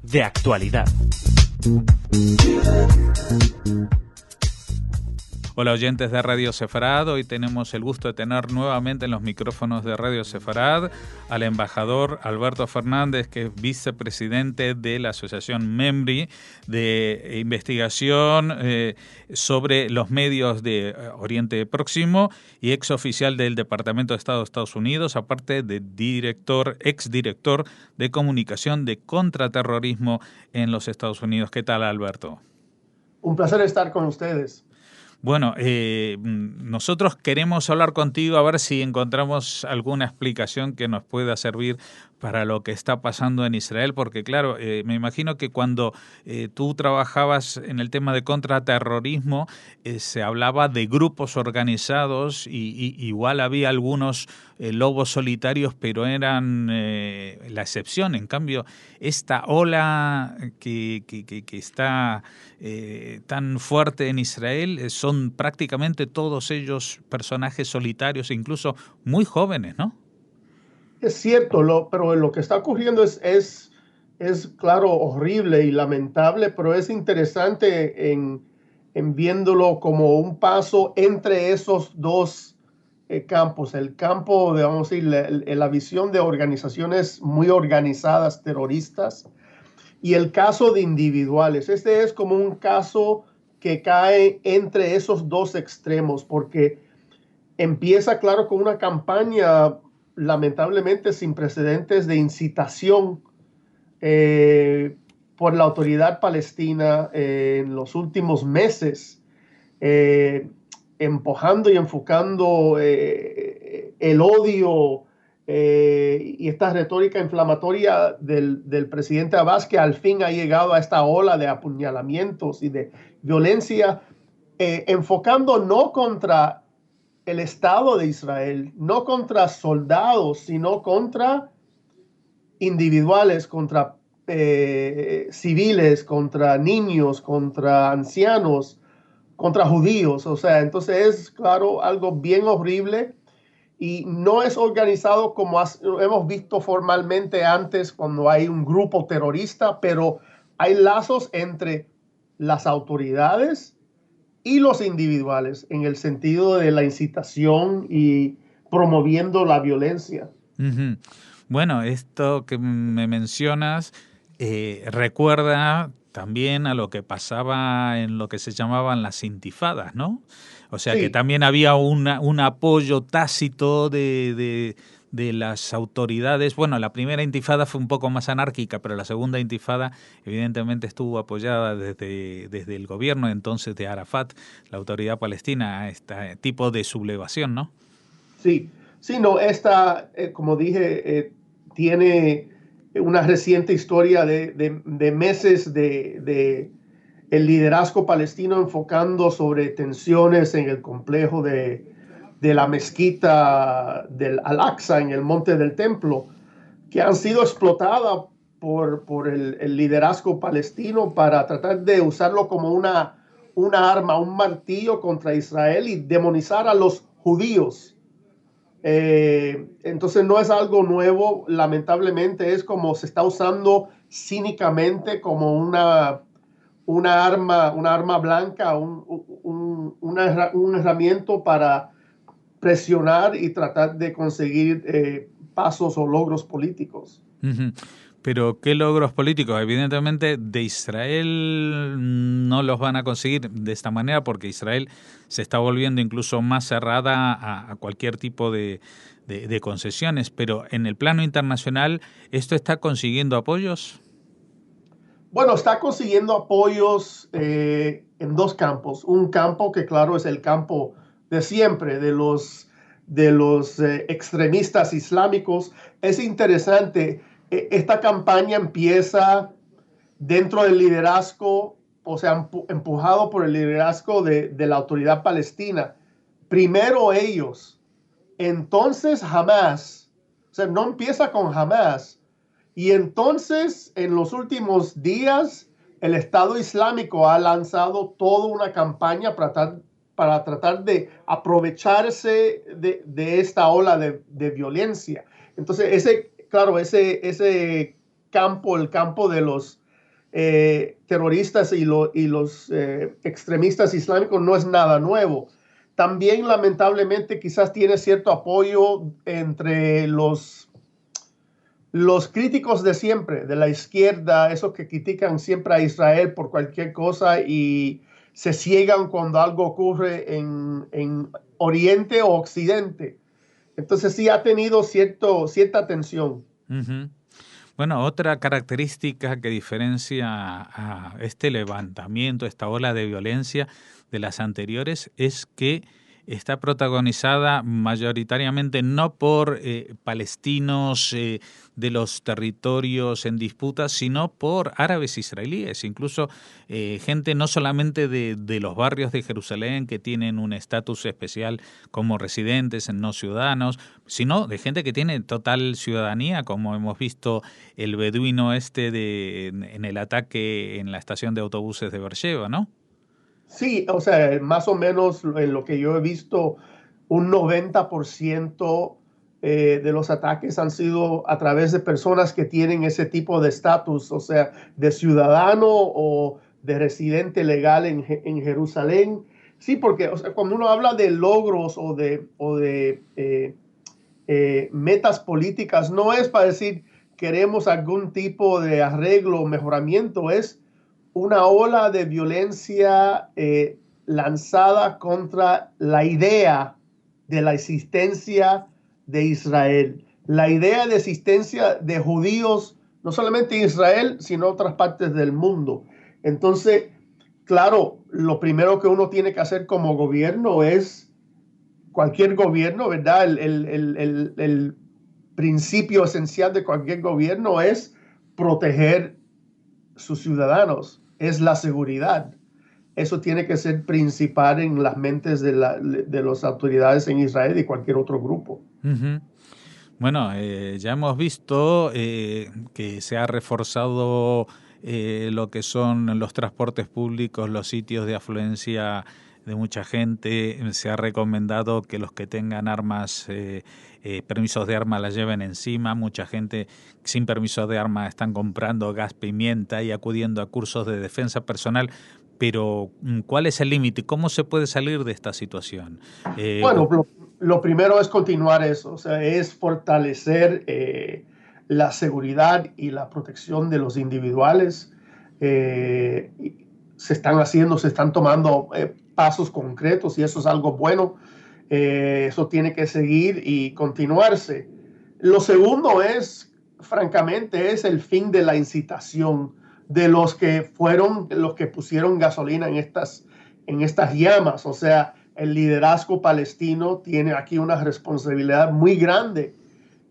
De actualidad. Hola oyentes de Radio Sefarad, hoy tenemos el gusto de tener nuevamente en los micrófonos de Radio Sefarad al embajador Alberto Fernández, que es vicepresidente de la Asociación MEMRI de investigación sobre los medios de Oriente Próximo y exoficial del Departamento de Estado de Estados Unidos, aparte de exdirector de comunicación de contraterrorismo en los Estados Unidos. ¿Qué tal, Alberto? Un placer estar con ustedes. Bueno, nosotros queremos hablar contigo a ver si encontramos alguna explicación que nos pueda servir para lo que está pasando en Israel, porque claro, me imagino que cuando tú trabajabas en el tema de contraterrorismo, se hablaba de grupos organizados y igual había algunos lobos solitarios, pero eran la excepción. En cambio, esta ola que está tan fuerte en Israel, son prácticamente todos ellos personajes solitarios, incluso muy jóvenes, ¿no? Es cierto, pero lo que está ocurriendo es claro, horrible y lamentable, pero es interesante en viéndolo como un paso entre esos dos campos. El campo de, vamos a decir, la visión de organizaciones muy organizadas terroristas y el caso de individuales. Este es como un caso que cae entre esos dos extremos, porque empieza, claro, con una campaña lamentablemente sin precedentes de incitación por la autoridad palestina en los últimos meses, empujando y enfocando el odio y esta retórica inflamatoria del presidente Abbas, que al fin ha llegado a esta ola de apuñalamientos y de violencia, enfocando no contra el Estado de Israel, no contra soldados, sino contra individuales, contra civiles, contra niños, contra ancianos, contra judíos. O sea, entonces es, claro, algo bien horrible y no es organizado como hemos visto formalmente antes cuando hay un grupo terrorista, pero hay lazos entre las autoridades y los individuales en el sentido de la incitación y promoviendo la violencia. Uh-huh. Bueno, esto que me mencionas recuerda también a lo que pasaba en lo que se llamaban las intifadas, ¿no? O sea, sí, que también había un apoyo tácito de las autoridades. Bueno, la primera intifada fue un poco más anárquica, pero la segunda intifada evidentemente estuvo apoyada desde el gobierno entonces de Arafat, la autoridad palestina, a este tipo de sublevación, ¿no? Sí, no, esta, como dije, tiene una reciente historia de meses de el liderazgo palestino enfocando sobre tensiones en el complejo de la mezquita del Al-Aqsa en el Monte del Templo, que han sido explotadas por el liderazgo palestino para tratar de usarlo como una arma, un martillo contra Israel y demonizar a los judíos. Entonces no es algo nuevo, lamentablemente es como se está usando cínicamente como una arma blanca, una herramienta para presionar y tratar de conseguir pasos o logros políticos. Uh-huh. Pero ¿qué logros políticos? Evidentemente de Israel no los van a conseguir de esta manera porque Israel se está volviendo incluso más cerrada a cualquier tipo de concesiones. Pero en el plano internacional, ¿esto está consiguiendo apoyos? Bueno, está consiguiendo apoyos en dos campos. Un campo que, claro, es el campo de siempre, de los extremistas islámicos. Es interesante. Esta campaña empieza dentro del liderazgo, o sea, empujado por el liderazgo de la autoridad palestina. Primero ellos, entonces Hamas. O sea, no empieza con Hamas. Y entonces, en los últimos días, el Estado Islámico ha lanzado toda una campaña para tratar de aprovecharse de esta ola de violencia. Entonces, claro, ese campo, el campo de los terroristas y los extremistas islámicos no es nada nuevo. También, lamentablemente, quizás tiene cierto apoyo entre los críticos de siempre, de la izquierda, esos que critican siempre a Israel por cualquier cosa y se ciegan cuando algo ocurre en Oriente o Occidente. Entonces sí ha tenido cierta tensión. Ujú. Bueno, otra característica que diferencia a este levantamiento, esta ola de violencia de las anteriores, es que está protagonizada mayoritariamente no por palestinos de los territorios en disputa, sino por árabes israelíes, incluso gente no solamente de los barrios de Jerusalén que tienen un estatus especial como residentes, no ciudadanos, sino de gente que tiene total ciudadanía, como hemos visto el beduino en el ataque en la estación de autobuses de Beersheba, ¿no? Sí, o sea, más o menos en lo que yo he visto, un 90% de los ataques han sido a través de personas que tienen ese tipo de estatus, o sea, de ciudadano o de residente legal en Jerusalén. Sí, porque o sea, cuando uno habla de logros o de metas políticas, no es para decir queremos algún tipo de arreglo o mejoramiento, es una ola de violencia lanzada contra la idea de la existencia de Israel, la idea de existencia de judíos, no solamente en Israel, sino en otras partes del mundo. Entonces, claro, lo primero que uno tiene que hacer como gobierno es, cualquier gobierno, ¿verdad? El principio esencial de cualquier gobierno es proteger sus ciudadanos, es la seguridad. Eso tiene que ser principal en las mentes de las autoridades en Israel y cualquier otro grupo. Ujú. Bueno, ya hemos visto que se ha reforzado lo que son los transportes públicos, los sitios de afluencia de mucha gente. Se ha recomendado que los que tengan armas, permisos de arma, las lleven encima. Mucha gente sin permiso de arma están comprando gas pimienta y acudiendo a cursos de defensa personal. Pero, ¿cuál es el límite? ¿Cómo se puede salir de esta situación? Bueno, lo primero es continuar eso, o sea, es fortalecer la seguridad y la protección de los individuales. Eh, se están tomando pasos concretos y eso es algo bueno. Eso tiene que seguir y continuarse. Lo segundo es, francamente, es el fin de la incitación de los que fueron los que pusieron gasolina en estas llamas. O sea, el liderazgo palestino tiene aquí una responsabilidad muy grande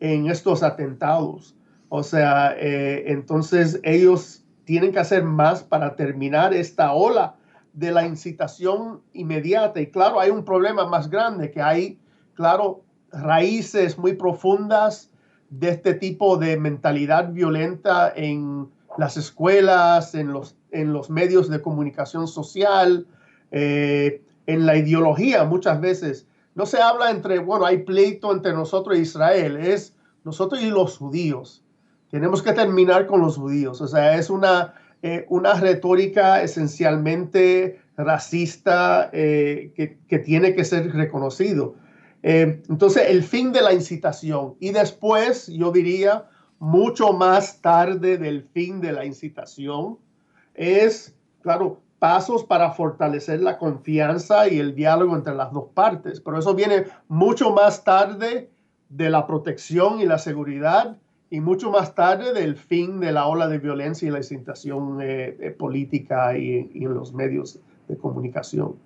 en estos atentados. O sea, entonces ellos tienen que hacer más para terminar esta ola de la incitación inmediata. Y claro, hay un problema más grande, que hay, claro, raíces muy profundas de este tipo de mentalidad violenta en las escuelas, en los medios de comunicación social, en la ideología muchas veces. No se habla bueno, hay pleito entre nosotros e Israel, es nosotros y los judíos. Tenemos que terminar con los judíos. O sea, es una retórica esencialmente racista que tiene que ser reconocido. Entonces, el fin de la incitación. Y después, yo diría, mucho más tarde del fin de la incitación, es, claro, pasos para fortalecer la confianza y el diálogo entre las dos partes. Pero eso viene mucho más tarde de la protección y la seguridad y mucho más tarde del fin de la ola de violencia y la incitación política y en los medios de comunicación.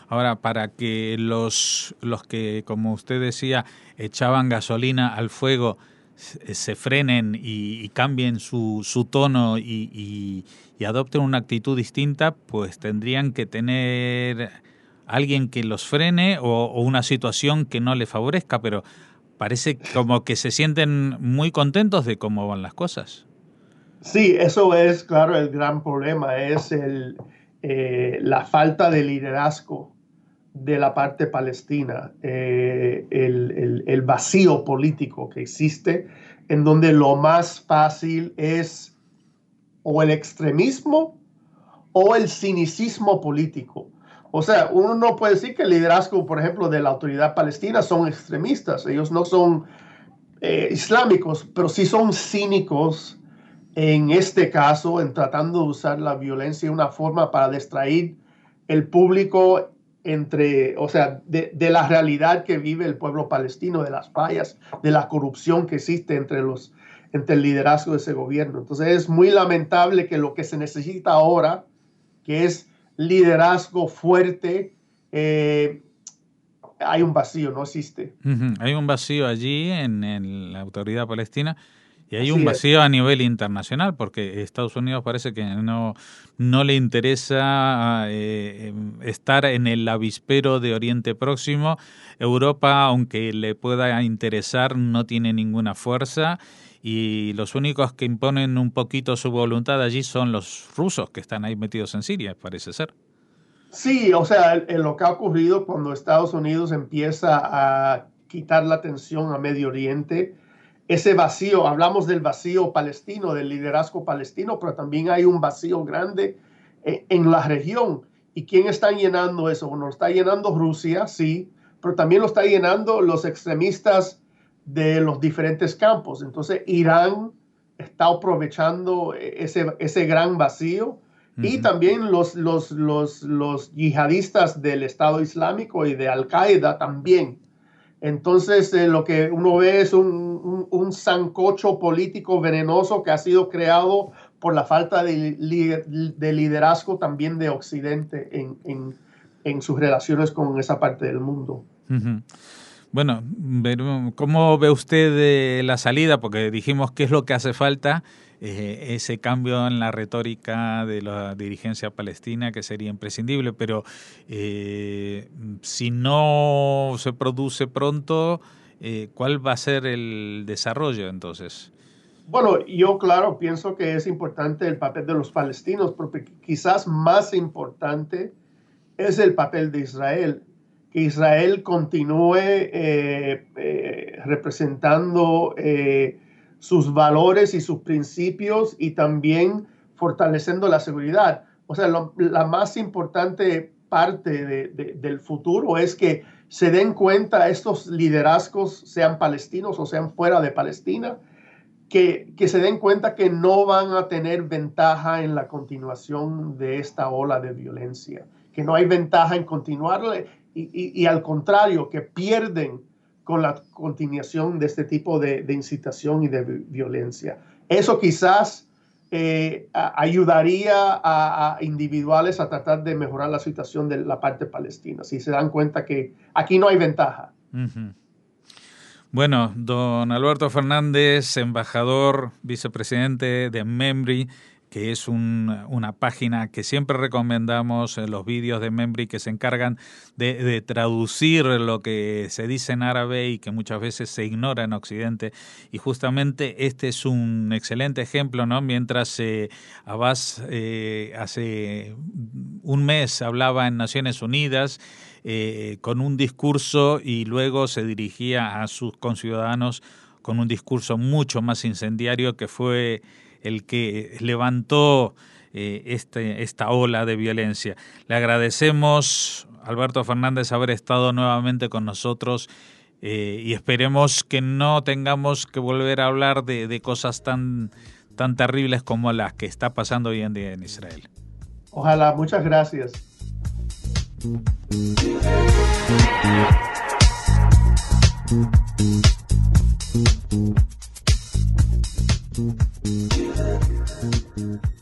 Ahora, para que los que, como usted decía, echaban gasolina al fuego, se frenen y cambien su tono y adopten una actitud distinta, pues tendrían que tener alguien que los frene o una situación que no les favorezca, pero parece como que se sienten muy contentos de cómo van las cosas. Sí, eso es, claro, el gran problema, es la falta de liderazgo de la parte palestina, el vacío político que existe, en donde lo más fácil es o el extremismo o el cinicismo político. O sea, uno no puede decir que el liderazgo, por ejemplo, de la autoridad palestina son extremistas. Ellos no son islámicos, pero sí son cínicos en este caso, en tratando de usar la violencia de una forma para distraer el público o sea, de la realidad que vive el pueblo palestino, de las fallas, de la corrupción que existe entre el liderazgo de ese gobierno. Entonces es muy lamentable que lo que se necesita ahora, que es liderazgo fuerte, hay un vacío, no existe. Hay un vacío allí en la autoridad palestina y hay un Así es. vacío a nivel internacional porque Estados Unidos parece que no le interesa estar en el avispero de Oriente Próximo. Europa, aunque le pueda interesar, no tiene ninguna fuerza y los únicos que imponen un poquito su voluntad allí son los rusos que están ahí metidos en Siria, parece ser. Sí, o sea, lo que ha ocurrido cuando Estados Unidos empieza a quitar la atención a Medio Oriente, ese vacío, hablamos del vacío palestino, del liderazgo palestino, pero también hay un vacío grande en la región. ¿Y quién está llenando eso? Bueno, lo está llenando Rusia, sí, pero también lo está llenando los extremistas de los diferentes campos. Entonces, Irán está aprovechando ese gran vacío. Y también los yihadistas del Estado Islámico y de Al-Qaeda también. Entonces, lo que uno ve es un sancocho político venenoso que ha sido creado por la falta de liderazgo también de Occidente en sus relaciones con esa parte del mundo. Bueno, ¿cómo ve usted la salida? Porque dijimos qué es lo que hace falta, ese cambio en la retórica de la dirigencia palestina que sería imprescindible, pero si no se produce pronto, ¿cuál va a ser el desarrollo entonces? Bueno, yo claro pienso que es importante el papel de los palestinos, porque quizás más importante es el papel de Israel. Que Israel continúe representando sus valores y sus principios y también fortaleciendo la seguridad. O sea, la más importante parte del futuro es que se den cuenta estos liderazgos, sean palestinos o sean fuera de Palestina, que se den cuenta que no van a tener ventaja en la continuación de esta ola de violencia, que no hay ventaja en continuarla y al contrario, que pierden con la continuación de este tipo de incitación y de violencia. Eso quizás ayudaría a individuales a tratar de mejorar la situación de la parte palestina, si se dan cuenta que aquí no hay ventaja. Bueno, don Alberto Fernández, embajador, vicepresidente de MEMRI, que es una página que siempre recomendamos, los vídeos de MEMRI que se encargan de traducir lo que se dice en árabe y que muchas veces se ignora en Occidente. Y justamente este es un excelente ejemplo, ¿no? Mientras Abbas hace un mes hablaba en Naciones Unidas con un discurso y luego se dirigía a sus conciudadanos con un discurso mucho más incendiario que fue el que levantó esta ola de violencia. Le agradecemos, Alberto Fernández, haber estado nuevamente con nosotros y esperemos que no tengamos que volver a hablar de cosas tan terribles como las que está pasando hoy en día en Israel. Ojalá, muchas gracias. Thank you.